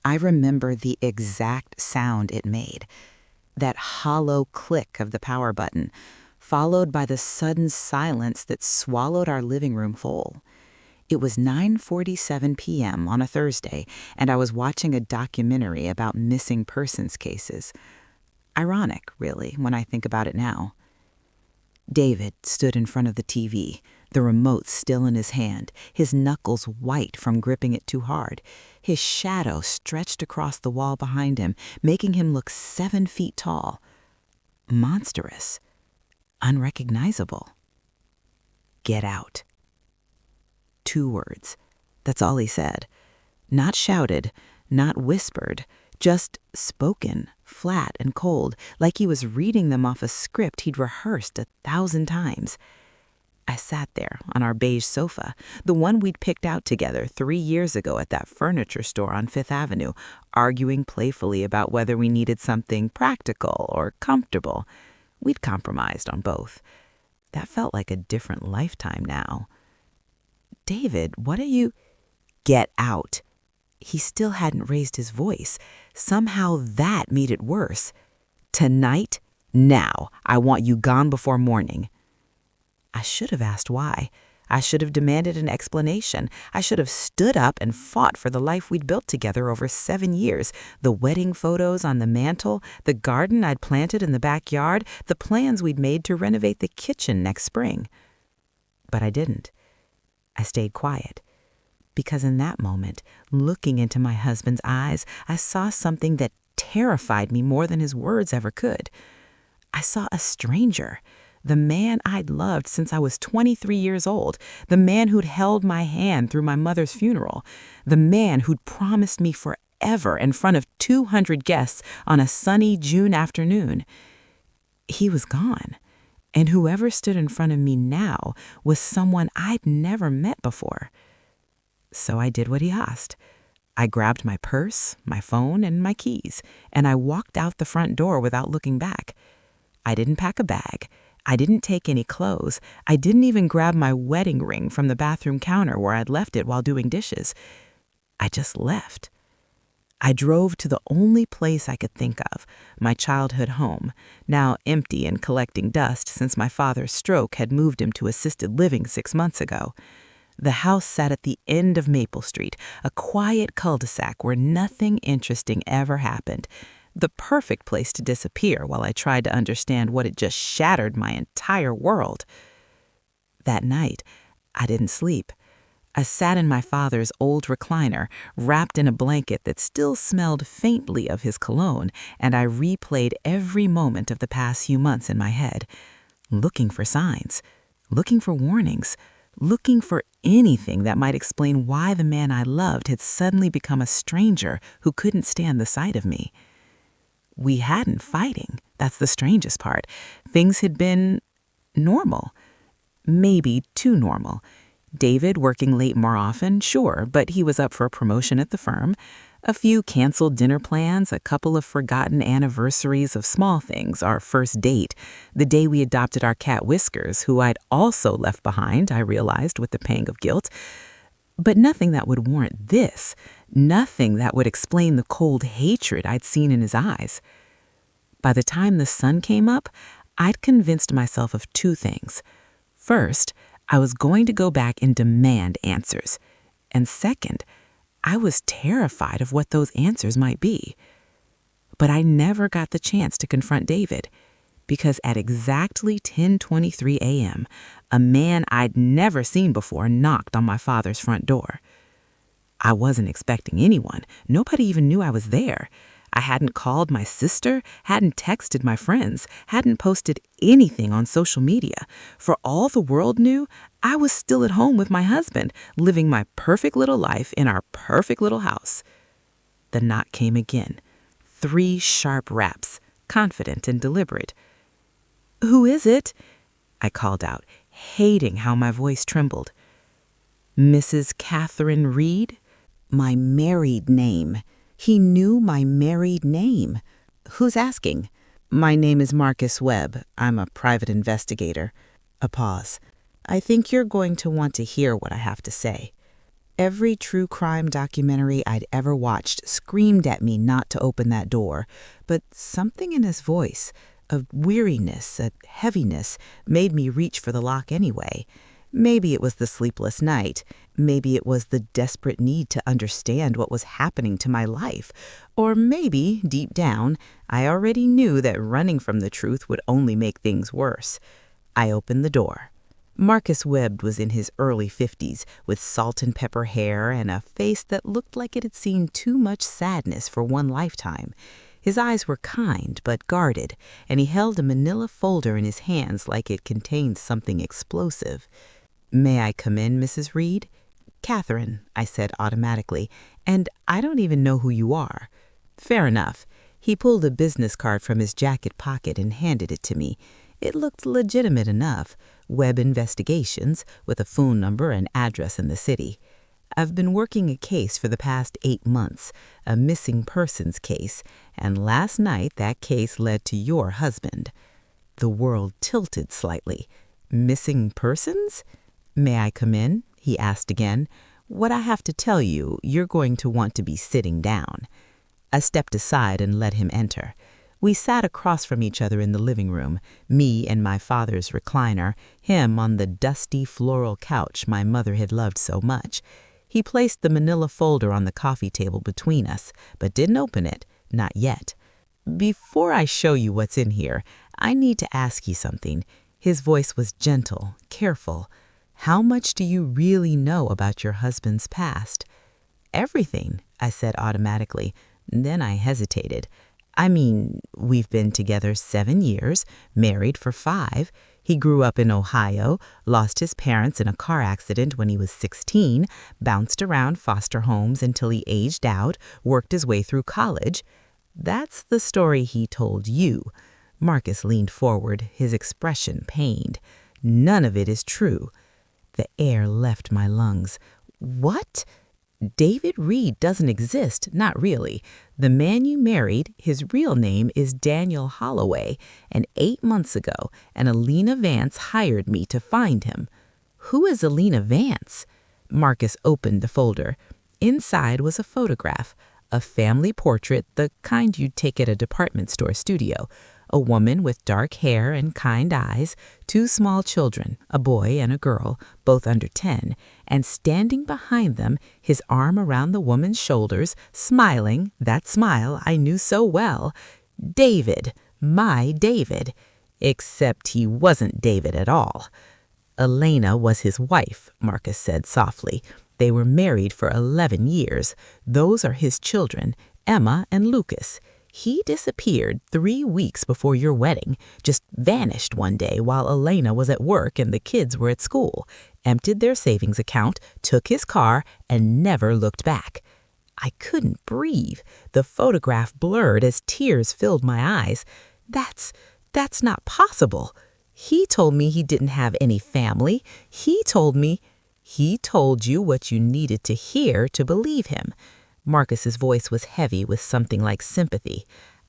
I remember the exact sound it made, that hollow click of the power button, followed by the sudden silence that swallowed our living room whole. It was 9:47 p.m. on a Thursday, and I was watching a documentary about missing persons cases. Ironic, really, when I think about it now. David stood in front of the TV, the remote still in his hand, his knuckles white from gripping it too hard. His shadow stretched across the wall behind him, making him look 7 feet tall. Monstrous. Unrecognizable. Get out. 2 words. That's all he said. Not shouted, not whispered, just spoken, flat and cold, like he was reading them off a script he'd rehearsed 1,000 times. I sat there on our beige sofa, the one we'd picked out together 3 years ago at that furniture store on Fifth Avenue, arguing playfully about whether we needed something practical or comfortable. We'd compromised on both. That felt like a different lifetime now. David, what are you... Get out. He still hadn't raised his voice. Somehow that made it worse. Tonight, now, I want you gone before morning. I should have asked why. I should have demanded an explanation. I should have stood up and fought for the life we'd built together over 7 years. The wedding photos on the mantle, the garden I'd planted in the backyard, the plans we'd made to renovate the kitchen next spring. But I didn't. I stayed quiet. Because in that moment, looking into my husband's eyes, I saw something that terrified me more than his words ever could. I saw a stranger. The man I'd loved since I was 23 years old, the man who'd held my hand through my mother's funeral, the man who'd promised me forever in front of 200 guests on a sunny June afternoon. He was gone, and whoever stood in front of me now was someone I'd never met before. So I did what he asked. I grabbed my purse, my phone, and my keys, and I walked out the front door without looking back. I didn't pack a bag. I didn't take any clothes. I didn't even grab my wedding ring from the bathroom counter where I'd left it while doing dishes. I just left. I drove to the only place I could think of, my childhood home, now empty and collecting dust since my father's stroke had moved him to assisted living 6 months ago. The house sat at the end of Maple Street, a quiet cul-de-sac where nothing interesting ever happened. The perfect place to disappear while I tried to understand what had just shattered my entire world. That night, I didn't sleep. I sat in my father's old recliner, wrapped in a blanket that still smelled faintly of his cologne, and I replayed every moment of the past few months in my head, looking for signs, looking for warnings, looking for anything that might explain why the man I loved had suddenly become a stranger who couldn't stand the sight of me. We hadn't fighting. That's the strangest part. Things had been normal. Maybe too normal. David working late more often, sure, but he was up for a promotion at the firm. A few canceled dinner plans, a couple of forgotten anniversaries of small things, our first date, the day we adopted our cat Whiskers, who I'd also left behind, I realized with the pang of guilt. But nothing that would warrant this, nothing that would explain the cold hatred I'd seen in his eyes. By the time the sun came up, I'd convinced myself of 2 things. First, I was going to go back and demand answers. And second, I was terrified of what those answers might be. But I never got the chance to confront David, because at exactly 10:23 a.m., a man I'd never seen before knocked on my father's front door. I wasn't expecting anyone. Nobody even knew I was there. I hadn't called my sister, hadn't texted my friends, hadn't posted anything on social media. For all the world knew, I was still at home with my husband, living my perfect little life in our perfect little house. The knock came again. 3 sharp raps, confident and deliberate. "Who is it?" I called out, hating how my voice trembled. "Mrs. Catherine Reed?" My married name. He knew my married name. "Who's asking?" "My name is Marcus Webb. I'm a private investigator." A pause. "I think you're going to want to hear what I have to say." Every true crime documentary I'd ever watched screamed at me not to open that door, but something in his voice, a weariness, a heaviness, made me reach for the lock anyway. Maybe it was the sleepless night. Maybe it was the desperate need to understand what was happening to my life. Or maybe, deep down, I already knew that running from the truth would only make things worse. I opened the door. Marcus Webb was in his early 50s, with salt and pepper hair and a face that looked like it had seen too much sadness for one lifetime. His eyes were kind but guarded, and he held a manila folder in his hands like it contained something explosive. "May I come in, Mrs. Reed?" "Catherine," I said automatically, "and I don't even know who you are." "Fair enough." He pulled a business card from his jacket pocket and handed it to me. It looked legitimate enough. Webb Investigations, with a phone number and address in the city. "I've been working a case for the past 8 months, a missing persons case, and last night that case led to your husband." The world tilted slightly. "Missing persons?" "May I come in?" he asked again. "What I have to tell you, you're going to want to be sitting down." I stepped aside and let him enter. We sat across from each other in the living room, me in my father's recliner, him on the dusty floral couch my mother had loved so much. He placed the manila folder on the coffee table between us, but didn't open it, not yet. "Before I show you what's in here, I need to ask you something." His voice was gentle, careful. "How much do you really know about your husband's past?" "Everything," I said automatically. Then I hesitated. "I mean, we've been together 7 years, married for 5. He grew up in Ohio, lost his parents in a car accident when he was 16, bounced around foster homes until he aged out, worked his way through college." "That's the story he told you." Marcus leaned forward, his expression pained. "None of it is true." The air left my lungs. "What?" "David Reed doesn't exist, not really. The man you married, his real name is Daniel Holloway, and 8 months ago, an Alina Vance hired me to find him." "Who is Alina Vance?" Marcus opened the folder. Inside was a photograph, a family portrait, the kind you'd take at a department store studio. A woman with dark hair and kind eyes, 2 small children, a boy and a girl, both under 10, and standing behind them, his arm around the woman's shoulders, smiling, that smile I knew so well. David, my David. Except he wasn't David at all. "Elena was his wife," Marcus said softly. "They were married for 11 years. Those are his children, Emma and Lucas. He disappeared 3 weeks before your wedding, just vanished one day while Elena was at work and the kids were at school, emptied their savings account, took his car, and never looked back." I couldn't breathe. The photograph blurred as tears filled my eyes. That's not possible. He told me he didn't have any family. He told you what you needed to hear to believe him." Marcus's voice was heavy with something like sympathy.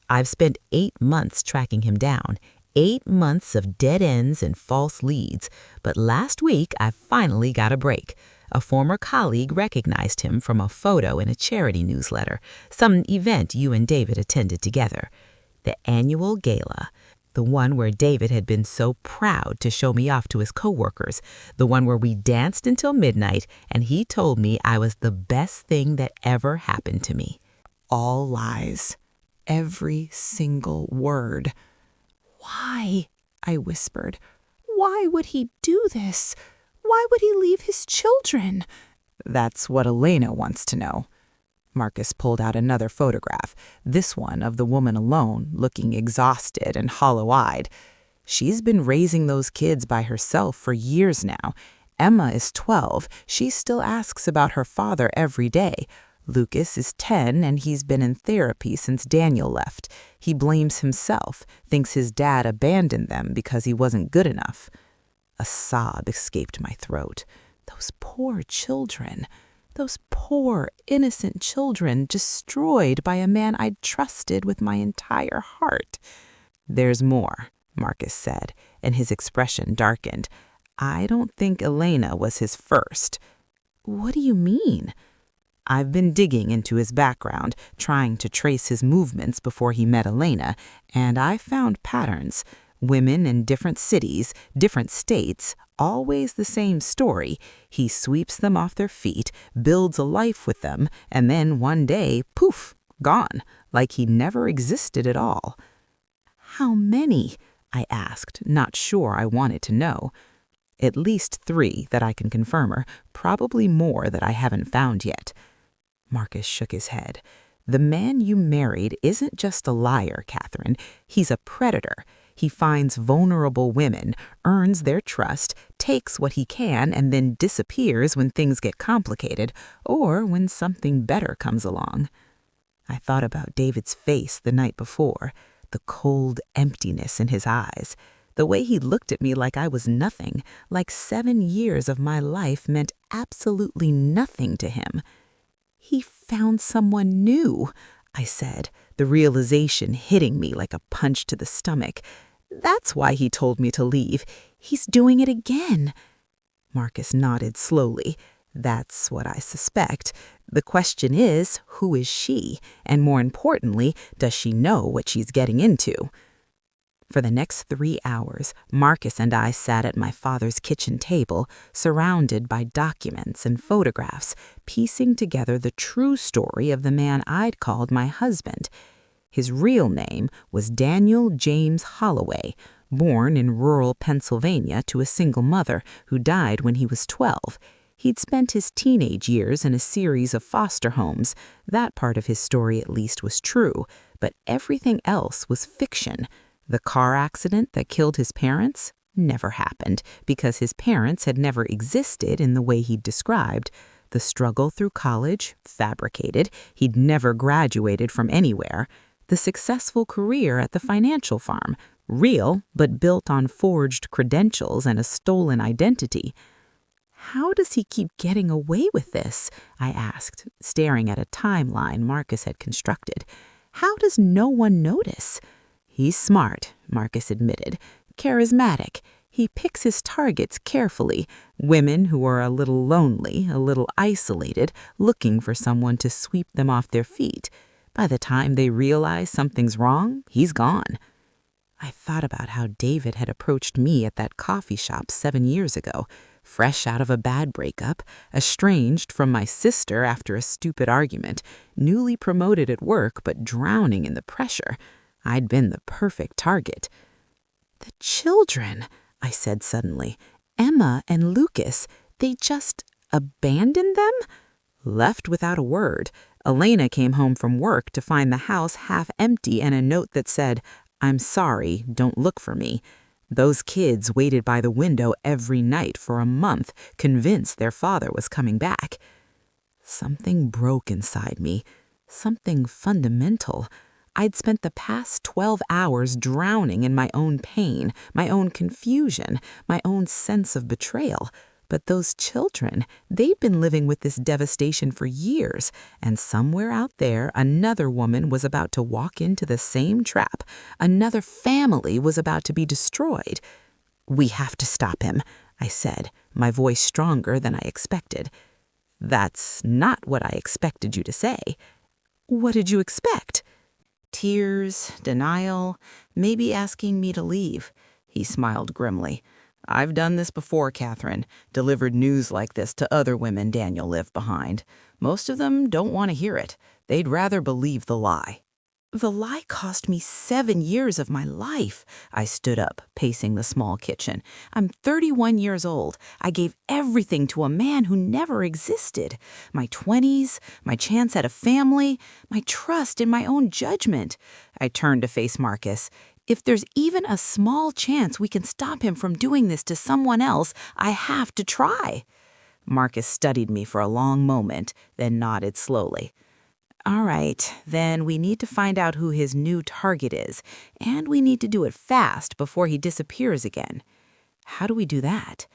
"I've spent 8 months tracking him down, 8 months of dead ends and false leads, but last week I finally got a break. A former colleague recognized him from a photo in a charity newsletter, some event you and David attended together. The annual gala. The one where David had been so proud to show me off to his coworkers. The one where we danced until midnight and he told me I was the best thing that ever happened to me." All lies. Every single word. "Why?" I whispered. "Why would he do this? Why would he leave his children?" "That's what Elena wants to know." Marcus pulled out another photograph, this one of the woman alone, looking exhausted and hollow-eyed. "She's been raising those kids by herself for years now. Emma is 12. She still asks about her father every day. Lucas is 10, and he's been in therapy since Daniel left. He blames himself, thinks his dad abandoned them because he wasn't good enough." A sob escaped my throat. Those poor children. Those poor, innocent children destroyed by a man I'd trusted with my entire heart. "There's more," Marcus said, and his expression darkened. "I don't think Elena was his first." What do you mean? I've been digging into his background, trying to trace his movements before he met Elena, and I found patterns. Women in different cities, different states, always the same story. He sweeps them off their feet, builds a life with them, and then one day, poof, gone, like he never existed at all. How many? I asked, not sure I wanted to know. At least 3 that I can confirm her, probably more that I haven't found yet. Marcus shook his head. The man you married isn't just a liar, Catherine. He's a predator. He finds vulnerable women, earns their trust, takes what he can, and then disappears when things get complicated or when something better comes along. I thought about David's face the night before, the cold emptiness in his eyes, the way he looked at me like I was nothing, like 7 years of my life meant absolutely nothing to him. He found someone new, I said, the realization hitting me like a punch to the stomach. That's why he told me to leave. He's doing it again. Marcus nodded slowly. That's what I suspect. The question is, who is she? And more importantly, does she know what she's getting into? For the next 3 hours, Marcus and I sat at my father's kitchen table, surrounded by documents and photographs, piecing together the true story of the man I'd called my husband. His real name was Daniel James Holloway, born in rural Pennsylvania to a single mother who died when he was 12. He'd spent his teenage years in a series of foster homes. That part of his story at least was true, but everything else was fiction. The car accident that killed his parents never happened because his parents had never existed in the way he'd described. The struggle through college, fabricated. He'd never graduated from anywhere. The successful career at the financial firm, real but built on forged credentials and a stolen identity. How does he keep getting away with this? I asked, staring at a timeline Marcus had constructed. How does no one notice? He's smart, Marcus admitted, charismatic. He picks his targets carefully, women who are a little lonely, a little isolated, looking for someone to sweep them off their feet. By the time they realize something's wrong, he's gone. I thought about how David had approached me at that coffee shop 7 years ago, fresh out of a bad breakup, estranged from my sister after a stupid argument, newly promoted at work but drowning in the pressure. I'd been the perfect target. The children, I said suddenly. Emma and Lucas, they just abandoned them? Left without a word. Elena came home from work to find the house half empty and a note that said, "I'm sorry, don't look for me." Those kids waited by the window every night for a month, convinced their father was coming back. Something broke inside me. Something fundamental. I'd spent the past 12 hours drowning in my own pain, my own confusion, my own sense of betrayal. But those children, they'd been living with this devastation for years, and somewhere out there, another woman was about to walk into the same trap. Another family was about to be destroyed. "We have to stop him," I said, my voice stronger than I expected. "That's not what I expected you to say." "What did you expect?" Tears, denial, maybe asking me to leave. He smiled grimly. "I've done this before, Catherine. Delivered news like this to other women Daniel left behind. Most of them don't want to hear it. They'd rather believe the lie." "The lie cost me 7 years of my life." I stood up, pacing the small kitchen. "I'm 31 years old. I gave everything to a man who never existed. My 20s, my chance at a family, my trust in my own judgment." I turned to face Marcus. "If there's even a small chance we can stop him from doing this to someone else, I have to try." Marcus studied me for a long moment, then nodded slowly. "All right, then we need to find out who his new target is, and we need to do it fast before he disappears again." "How do we do that?"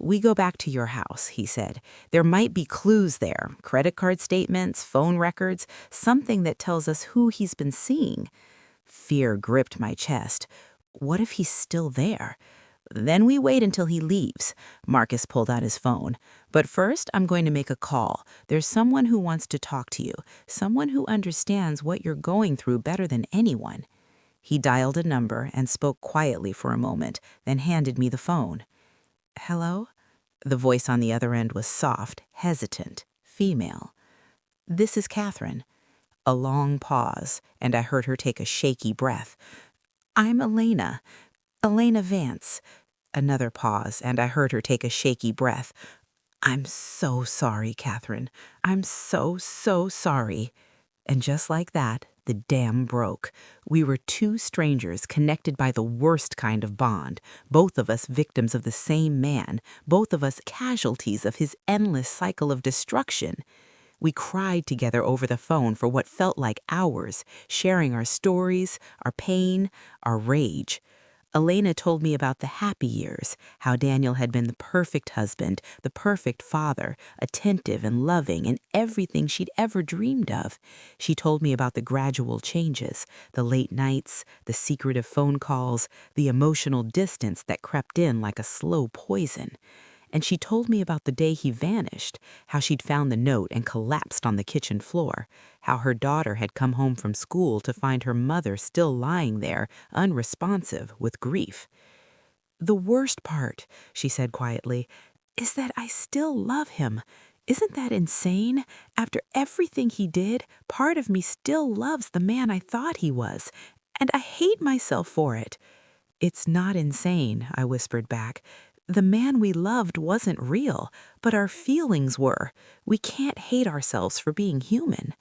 "We go back to your house," he said. "There might be clues there, credit card statements, phone records, something that tells us who he's been seeing." Fear gripped my chest. What if he's still there? Then we wait until he leaves. Marcus pulled out his phone. But first, I'm going to make a call. There's someone who wants to talk to you, someone who understands what you're going through better than anyone. He dialed a number and spoke quietly for a moment, then handed me the phone. Hello? The voice on the other end was soft, hesitant, female. This is Catherine. A long pause, and I heard her take a shaky breath. I'm Elena. Elena Vance. Another pause, and I heard her take a shaky breath. I'm so sorry, Catherine. I'm so sorry. And just like that, the dam broke. We were two strangers connected by the worst kind of bond, both of us victims of the same man, both of us casualties of his endless cycle of destruction. We cried together over the phone for what felt like hours, sharing our stories, our pain, our rage. Elena told me about the happy years, how Daniel had been the perfect husband, the perfect father, attentive and loving and everything she'd ever dreamed of. She told me about the gradual changes, the late nights, the secretive phone calls, the emotional distance that crept in like a slow poison. And she told me about the day he vanished, how she'd found the note and collapsed on the kitchen floor, how her daughter had come home from school to find her mother still lying there, unresponsive, with grief. The worst part, she said quietly, is that I still love him. Isn't that insane? After everything he did, part of me still loves the man I thought he was, and I hate myself for it. It's not insane, I whispered back. The man we loved wasn't real, but our feelings were. We can't hate ourselves for being human.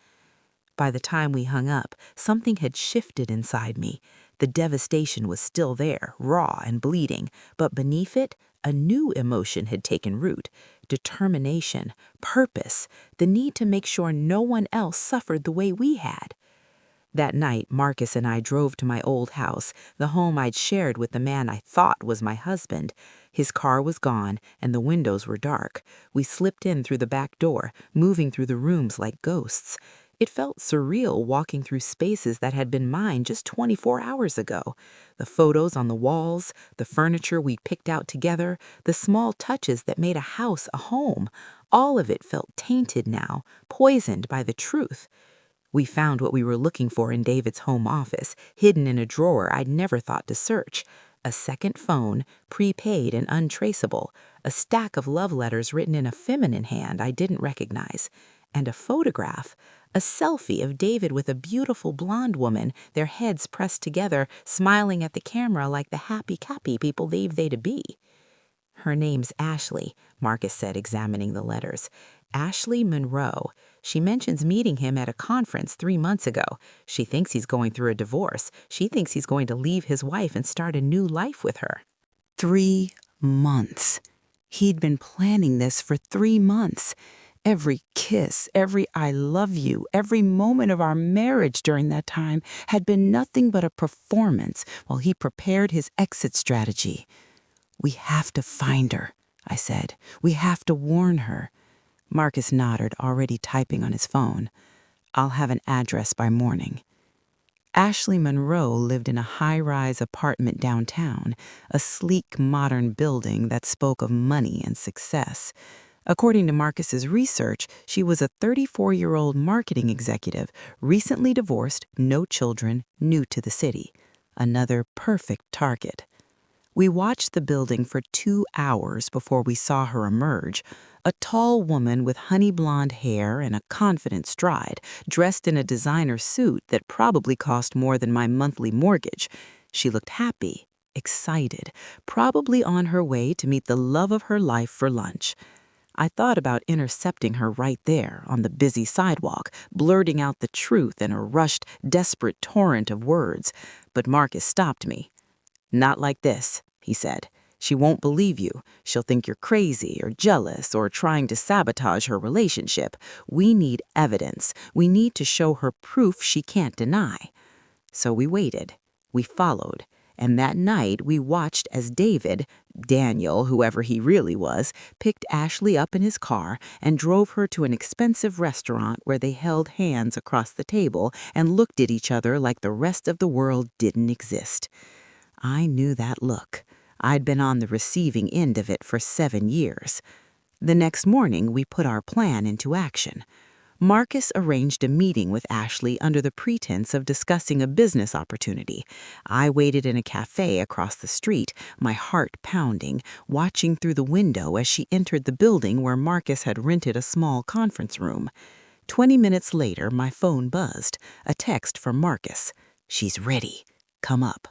By the time we hung up, something had shifted inside me. The devastation was still there, raw and bleeding, but beneath it, a new emotion had taken root. Determination, purpose, the need to make sure no one else suffered the way we had. That night, Marcus and I drove to my old house, the home I'd shared with the man I thought was my husband. His car was gone, and the windows were dark. We slipped in through the back door, moving through the rooms like ghosts. It felt surreal walking through spaces that had been mine just 24 hours ago. The photos on the walls, the furniture we picked out together, the small touches that made a house a home, all of it felt tainted now, poisoned by the truth. We found what we were looking for in David's home office, hidden in a drawer I'd never thought to search. A second phone, prepaid and untraceable, a stack of love letters written in a feminine hand I didn't recognize, and a photograph, a selfie of David with a beautiful blonde woman, their heads pressed together, smiling at the camera like the happy-cappy people they to be. Her name's Ashley, Marcus said, examining the letters. Ashley Monroe. She mentions meeting him at a conference 3 months ago. She thinks he's going through a divorce. She thinks he's going to leave his wife and start a new life with her. 3 months. He'd been planning this for 3 months. Every kiss, every I love you, every moment of our marriage during that time had been nothing but a performance while he prepared his exit strategy. We have to find her, I said. We have to warn her. Marcus nodded, already typing on his phone. I'll have an address by morning. Ashley Monroe lived in a high-rise apartment downtown, a sleek, modern building that spoke of money and success. According to Marcus's research, she was a 34-year-old marketing executive, recently divorced, no children, new to the city. Another perfect target. We watched the building for 2 hours before we saw her emerge, a tall woman with honey blonde hair and a confident stride, dressed in a designer suit that probably cost more than my monthly mortgage. She looked happy, excited, probably on her way to meet the love of her life for lunch. I thought about intercepting her right there on the busy sidewalk, blurting out the truth in a rushed, desperate torrent of words, but Marcus stopped me. Not like this, he said. She won't believe you. She'll think you're crazy or jealous or trying to sabotage her relationship. We need evidence. We need to show her proof she can't deny. So we waited. We followed. And that night we watched as Daniel, whoever he really was, picked Ashley up in his car and drove her to an expensive restaurant where they held hands across the table and looked at each other like the rest of the world didn't exist. I knew that look. I'd been on the receiving end of it for 7 years. The next morning, we put our plan into action. Marcus arranged a meeting with Ashley under the pretense of discussing a business opportunity. I waited in a cafe across the street, my heart pounding, watching through the window as she entered the building where Marcus had rented a small conference room. 20 minutes later, my phone buzzed, a text from Marcus. "She's ready. Come up."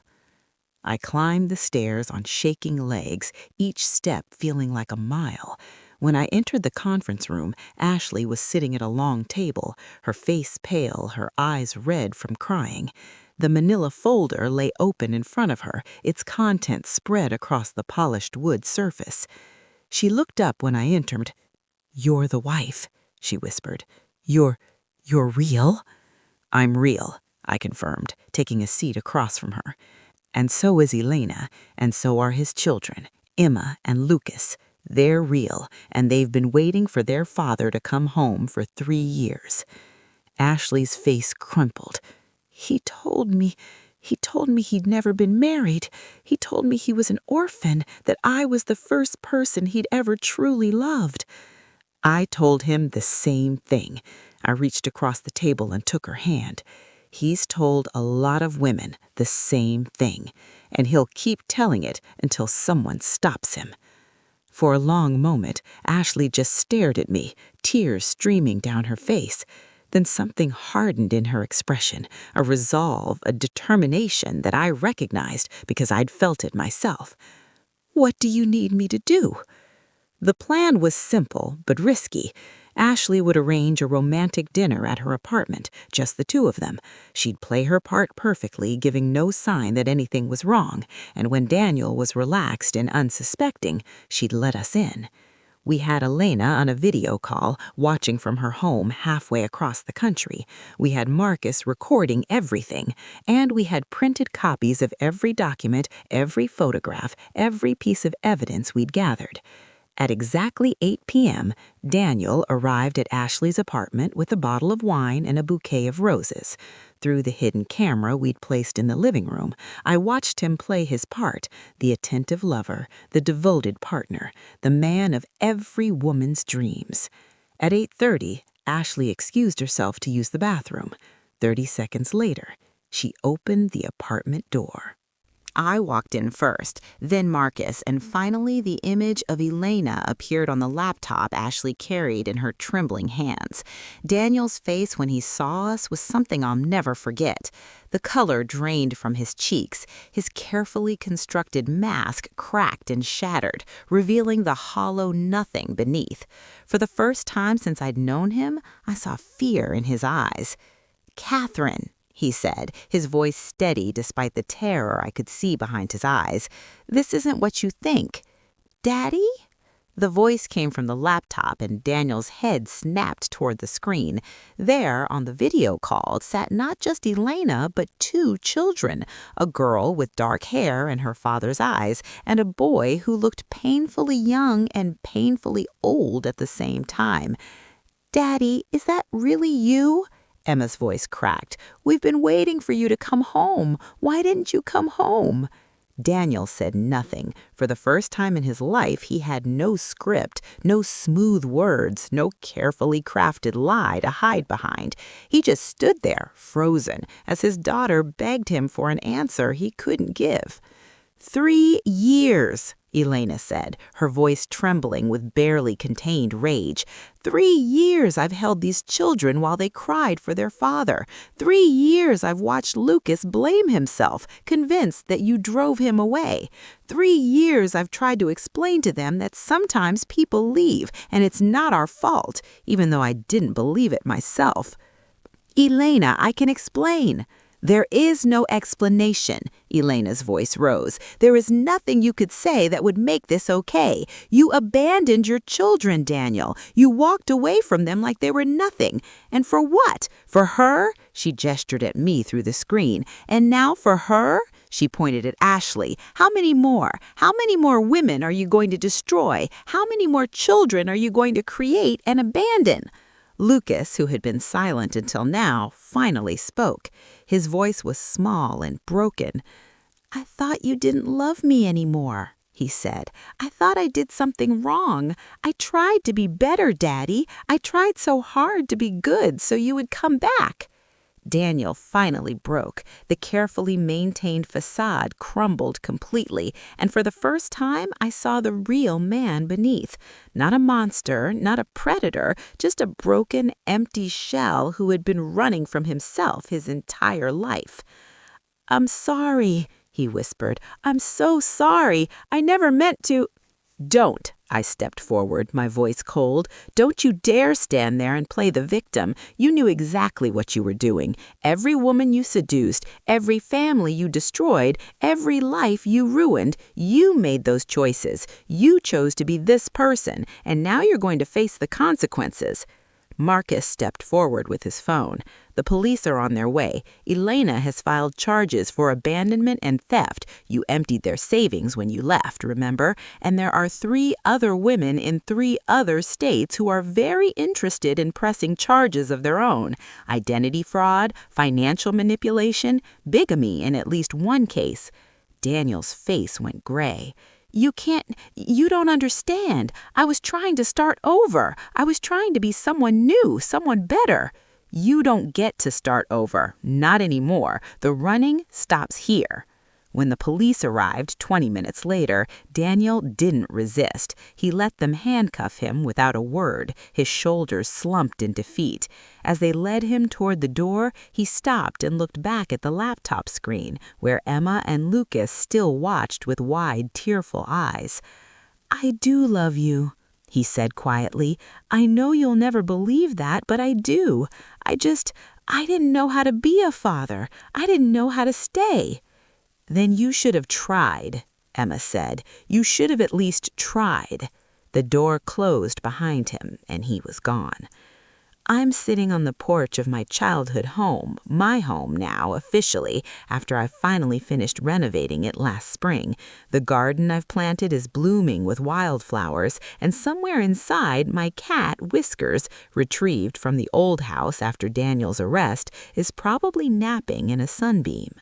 I climbed the stairs on shaking legs, each step feeling like a mile. When I entered the conference room, Ashley was sitting at a long table, her face pale, her eyes red from crying. The manila folder lay open in front of her, its contents spread across the polished wood surface. She looked up when I entered. "You're the wife," she whispered. You're real?" "I'm real," I confirmed, taking a seat across from her. "And so is Elena, and so are his children, Emma and Lucas. They're real, and they've been waiting for their father to come home for 3 years. Ashley's face crumpled. He told me he'd never been married. He told me he was an orphan, that I was the first person he'd ever truly loved." I told him the same thing. I reached across the table and took her hand. "He's told a lot of women the same thing, and he'll keep telling it until someone stops him." For a long moment, Ashley just stared at me, tears streaming down her face. Then something hardened in her expression, a resolve, a determination that I recognized because I'd felt it myself. "What do you need me to do?" The plan was simple but risky. Ashley would arrange a romantic dinner at her apartment, just the two of them. She'd play her part perfectly, giving no sign that anything was wrong, and when Daniel was relaxed and unsuspecting, she'd let us in. We had Elena on a video call, watching from her home halfway across the country. We had Marcus recording everything, and we had printed copies of every document, every photograph, every piece of evidence we'd gathered. At exactly 8 p.m., Daniel arrived at Ashley's apartment with a bottle of wine and a bouquet of roses. Through the hidden camera we'd placed in the living room, I watched him play his part, the attentive lover, the devoted partner, the man of every woman's dreams. At 8:30, Ashley excused herself to use the bathroom. 30 seconds later, she opened the apartment door. I walked in first, then Marcus, and finally the image of Elena appeared on the laptop Ashley carried in her trembling hands. Daniel's face when he saw us was something I'll never forget. The color drained from his cheeks, his carefully constructed mask cracked and shattered, revealing the hollow nothing beneath. For the first time since I'd known him, I saw fear in his eyes. "Catherine," he said, his voice steady despite the terror I could see behind his eyes. "This isn't what you think." "Daddy?" The voice came from the laptop, and Daniel's head snapped toward the screen. There, on the video call, sat not just Elena, but 2 children, a girl with dark hair and her father's eyes, and a boy who looked painfully young and painfully old at the same time. "Daddy, is that really you?" Emma's voice cracked. "We've been waiting for you to come home. Why didn't you come home?" Daniel said nothing. For the first time in his life, he had no script, no smooth words, no carefully crafted lie to hide behind. He just stood there, frozen, as his daughter begged him for an answer he couldn't give. 3 years, Elena said, her voice trembling with barely contained rage. 3 years I've held these children while they cried for their father. 3 years I've watched Lucas blame himself, convinced that you drove him away. 3 years I've tried to explain to them that sometimes people leave and it's not our fault, even though I didn't believe it myself. Elena, I can explain. There is no explanation, Elena's voice rose. There is nothing you could say that would make this okay. You abandoned your children, Daniel. You walked away from them like they were nothing. And for what? For her? She gestured at me through the screen. And now for her? She pointed at Ashley. How many more? How many more women are you going to destroy? How many more children are you going to create and abandon? Lucas, who had been silent until now, finally spoke. His voice was small and broken. "I thought you didn't love me anymore," he said. "I thought I did something wrong. I tried to be better, Daddy. I tried so hard to be good so you would come back." Daniel finally broke. The carefully maintained facade crumbled completely, and for the first time I saw the real man beneath. Not a monster, not a predator, just a broken, empty shell who had been running from himself his entire life. "I'm sorry," he whispered. "I'm so sorry. I never meant to—" "Don't," I stepped forward, my voice cold. "Don't you dare stand there and play the victim. You knew exactly what you were doing. Every woman you seduced, every family you destroyed, every life you ruined, you made those choices. You chose to be this person, and now you're going to face the consequences." Marcus stepped forward with his phone. "The police are on their way. Elena has filed charges for abandonment and theft. You emptied their savings when you left, remember? And there are 3 other women in 3 other states who are very interested in pressing charges of their own. Identity fraud, financial manipulation, bigamy in at least one case." Daniel's face went gray. You don't understand. I was trying to start over. I was trying to be someone new, someone better." "You don't get to start over. Not anymore. The running stops here." When the police arrived 20 minutes later, Daniel didn't resist. He let them handcuff him without a word, his shoulders slumped in defeat. As they led him toward the door, he stopped and looked back at the laptop screen, where Emma and Lucas still watched with wide, tearful eyes. "I do love you," he said quietly. "I know you'll never believe that, but I do. I didn't know how to be a father. I didn't know how to stay." "Then you should have tried," Emma said. "You should have at least tried." The door closed behind him, and he was gone. I'm sitting on the porch of my childhood home, my home now, officially, after I finally finished renovating it last spring. The garden I've planted is blooming with wildflowers, and somewhere inside, my cat, Whiskers, retrieved from the old house after Daniel's arrest, is probably napping in a sunbeam.